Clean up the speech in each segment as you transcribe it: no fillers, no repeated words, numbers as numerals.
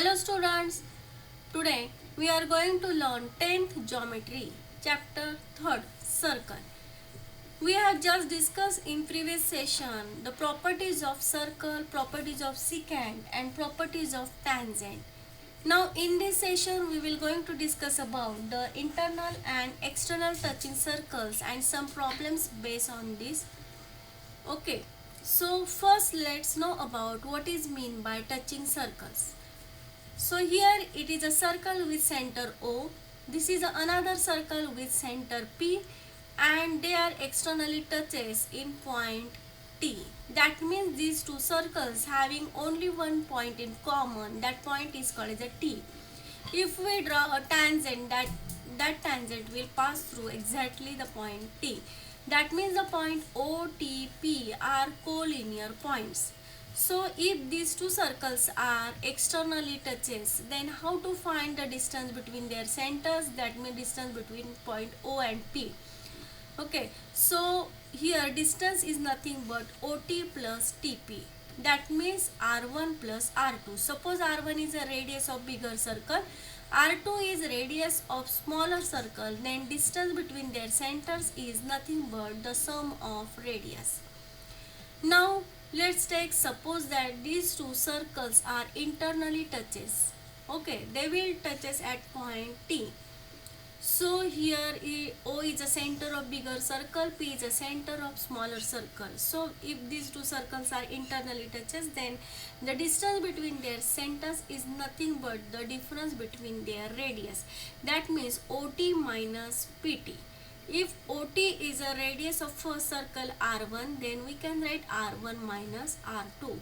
Hello students, today we are going to learn 10th geometry, chapter 3rd, circle. We have just discussed in previous session the properties of circle, properties of secant and properties of tangent. Now in this session we will going to discuss about the internal and external touching circles and some problems based on this. Okay, so first let's know about what is mean by touching circles. So here it is a circle with center O. This is another circle with center P and they are externally touches in point T. That means these two circles having only one point in common. That point is called as a T. If we draw a tangent, that tangent will pass through exactly the point T. That means the point O, T, P are collinear points. So if these two circles are externally touches, then how to find the distance between their centers? That means distance between point O and P. Okay, so here distance is nothing but OT plus TP. That means R1 plus R2. Suppose R1 is a radius of bigger circle, R2 is radius of smaller circle, then distance between their centers is nothing but the sum of radius. Now let's take suppose that these two circles are internally touches. Okay, they will touches at point T. So here O is a center of bigger circle, P is a center of smaller circle. So if these two circles are internally touches, then the distance between their centers is nothing but the difference between their radius. That means OT minus PT. If OT is a radius of first circle R1, then we can write R1 minus R2.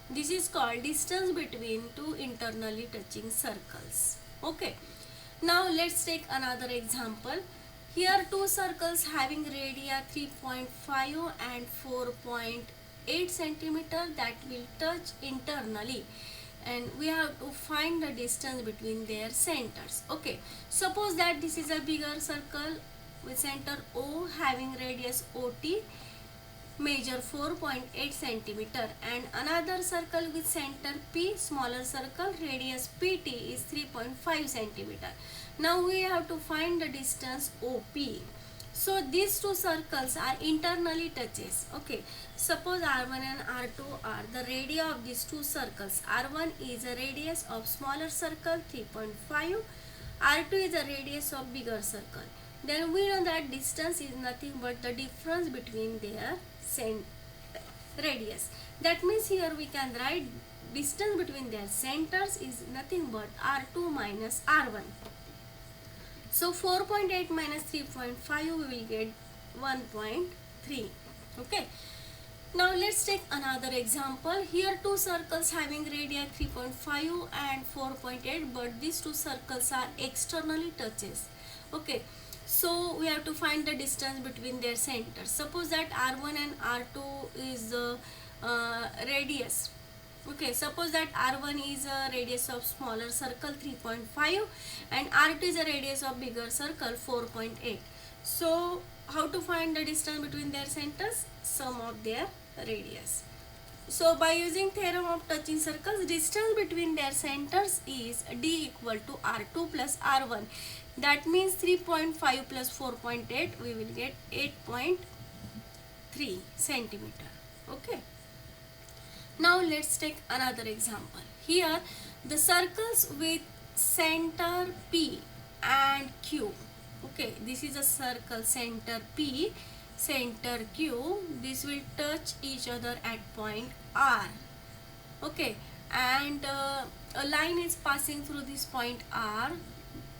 This is called distance between two internally touching circles. Okay. Now let's take another example. Here two circles having radii 3.5 and 4.8 centimeter that will touch internally, and we have to find the distance between their centers. Okay, suppose that this is a bigger circle with center O having radius OT measure 4.8 centimeter and another circle with center P, smaller circle, radius PT is 3.5 centimeter. Now we have to find the distance OP. So these two circles are internally touches. Okay, suppose R1 and R2 are the radii of these two circles. R1 is a radius of smaller circle 3.5, R2 is a radius of bigger circle. Then we know that distance is nothing but the difference between their radius. That means here we can write distance between their centers is nothing but R2 minus R1. So 4.8 minus 3.5 we will get 1.3. Okay. Now let's take another example. Here two circles having radii 3.5 and 4.8, but these two circles are externally touches. Okay. So we have to find the distance between their centers. Suppose that R1 and R2 is radius. Okay, suppose that R1 is a radius of smaller circle 3.5 and R2 is a radius of bigger circle 4.8. So how to find the distance between their centers? Sum of their radius. So by using theorem of touching circles, distance between their centers is D equal to R2 plus R1. That means 3.5 plus 4.8 we will get 8.3 centimeter. Okay. Now let's take another example. Here the circles with center P and Q. Okay, this is a circle center P, center Q. This will touch each other at point R. Okay, and a line is passing through this point R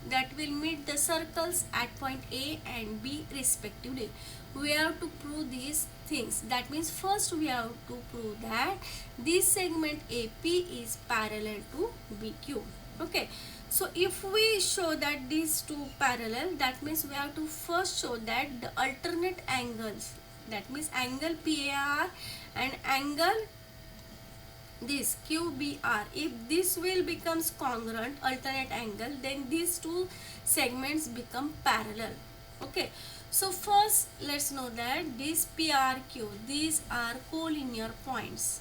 that will meet the circles at point A and B respectively. We have to prove these things. That means first we have to prove that this segment AP is parallel to BQ. Okay, so if we show that these two parallel, that means we have to first show that the alternate angles, that means angle PAR and angle this QBR, if this will becomes congruent alternate angle, then these two segments become parallel. Okay, so first let's know that this PRQ, these are collinear points,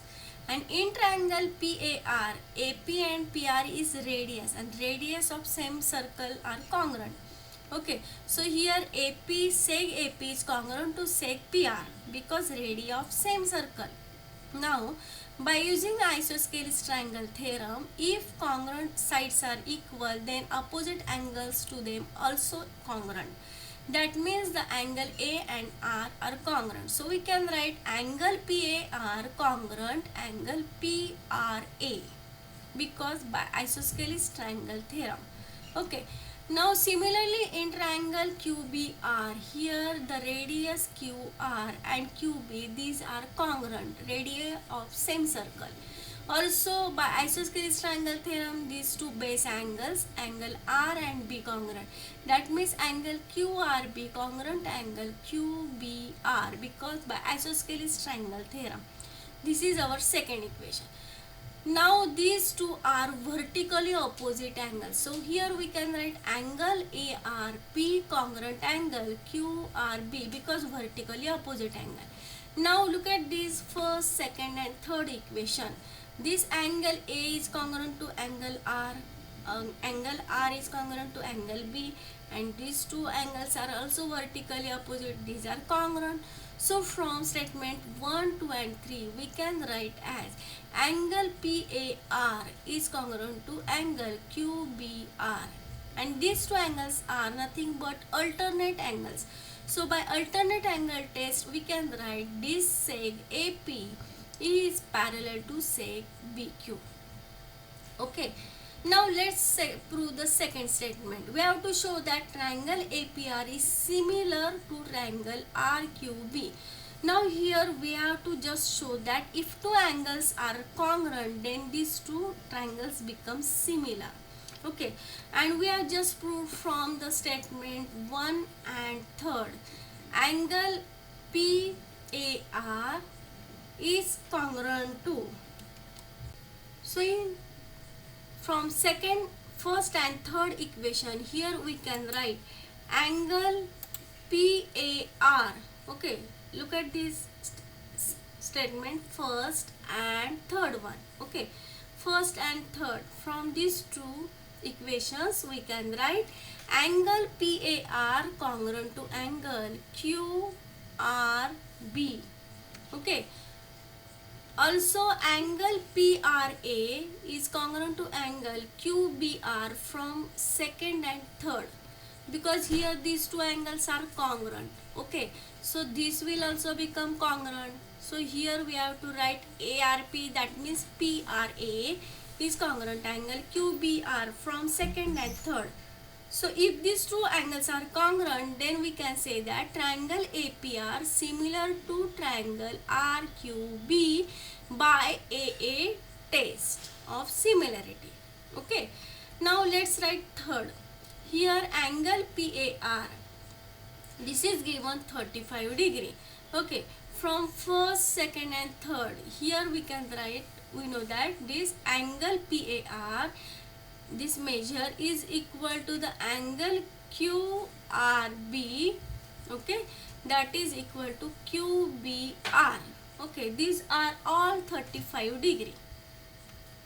And in triangle PAR, AP and PR is radius, and radius of same circle are congruent. Okay, so here AP, seg AP is congruent to seg PR because radii of same circle. Now, by using isosceles triangle theorem, if congruent sides are equal, then opposite angles to them also congruent. That means the angle A and R are congruent. So we can write angle PAR congruent angle PRA because by isosceles triangle theorem. Okay. Now similarly in triangle QBR, here the radius QR and QB, these are congruent, radii of same circle. Also by isosceles triangle theorem, these two base angles, angle R and B congruent. That means angle QRB congruent angle QBR because by isosceles triangle theorem. This is our second equation. Now these two are vertically opposite angles. So here we can write angle ARP congruent angle QRB because vertically opposite angle. Now look at this first, second and third equation. This angle A is congruent to angle R. Angle R is congruent to angle B, and these two angles are also vertically opposite. These are congruent. So from statement 1, 2 and 3 we can write as angle PAR is congruent to angle QBR, and these two angles are nothing but alternate angles. So by alternate angle test we can write this seg AP is parallel to seg BQ. Okay. Now let's prove the second statement. We have to show that triangle APR is similar to triangle RQB. Now here we have to just show that if two angles are congruent, then these two triangles become similar. Okay, and we have just proved from the statement 1 and 3rd. Angle PAR is congruent to. So in from second, first and third equation, here we can write angle PAR. Okay, look at this statement, first and third one. Okay, first and third, from these two equations we can write angle PAR congruent to angle QRB. Okay. Also angle PRA is congruent to angle QBR from second and third because here these two angles are congruent. Okay, so this will also become congruent. So here we have to write ARP, that means PRA is congruent angle QBR from second and third. So if these two angles are congruent, then we can say that triangle APR similar to triangle RQB by AA test of similarity. Okay. Now let's write third. Here angle PAR. This is given 35 degree. Okay. From first, second and third. Here we can write, we know that this angle PAR, this measure is equal to the angle QRB, okay, that is equal to QBR. Okay, these are all 35 degree.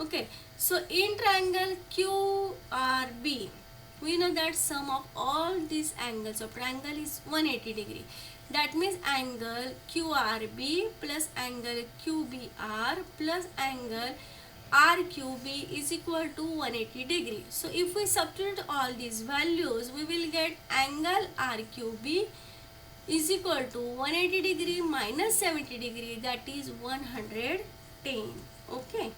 Okay, so in triangle QRB, we know that sum of all these angles of triangle is 180 degree. That means angle QRB plus angle QBR plus angle RQB is equal to 180 degree. So if we substitute all these values, we will get angle RQB is equal to 180 degree minus 70 degree, that is 110. Okay.